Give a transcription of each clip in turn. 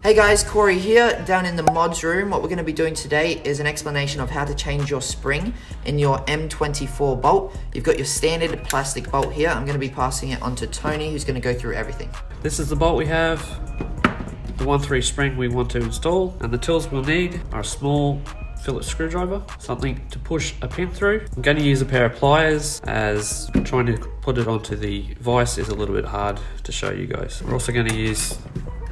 Hey guys, Corey here, down in the mods room. What we're going to be doing today is an explanation of how to change your spring in your M24 bolt. You've got your standard plastic bolt here. I'm going to be passing it on to Tony, who's going to go through everything. This is the bolt we have, the 1/3 spring we want to install, and the tools we'll need are a small Phillips screwdriver, something to push a pin through. I'm going to use a pair of pliers, as trying to put it onto the vise is a little bit hard to show you guys. We're also going to use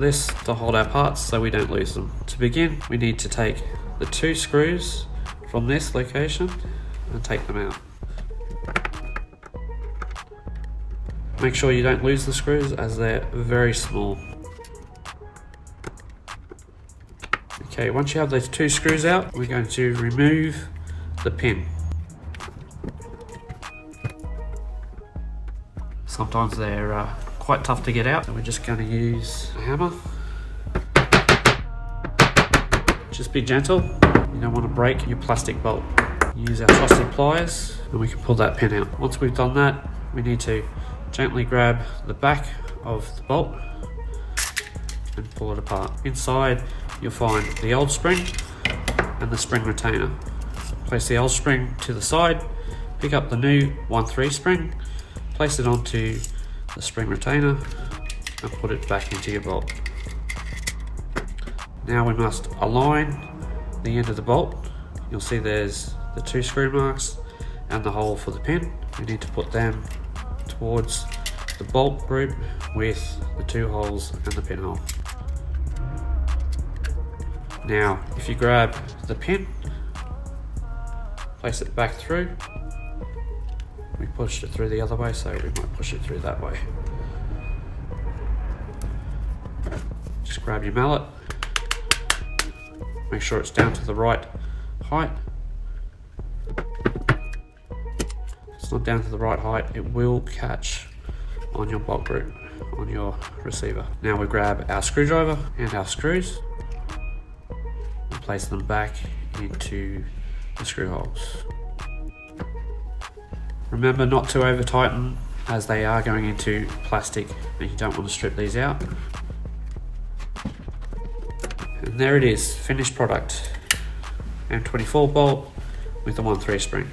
this to hold our parts so we don't lose them. To begin, we need to take the 2 screws from this location and take them out. Make sure you don't lose the screws as they're very small. Okay, once you have those 2 screws out, we're going to remove the pin. Sometimes they're quite tough to get out, so we're just going to use a hammer. Just be gentle, you don't want to break your plastic bolt. Use our trusted pliers and we can pull that pin out. Once we've done that, we need to gently grab the back of the bolt and pull it apart. Inside you'll find the old spring and the spring retainer. Place the old spring to the side, pick up the new 1/3 spring, place it onto the spring retainer and put it back into your bolt. Now we must align the end of the bolt. You'll see there's the 2 screw marks and the hole for the pin. We need to put them towards the bolt group with the 2 holes and the pin hole. Now if you grab the pin, place it back through. We pushed it through the other way, so we might push it through that way. Just grab your mallet, make sure it's down to the right height. If it's not down to the right height, it will catch on your bolt group, on your receiver. Now we grab our screwdriver and our screws and place them back into the screw holes. Remember not to over tighten, as they are going into plastic and you don't want to strip these out. And there it is, finished product. M24 bolt with the 1/3 spring.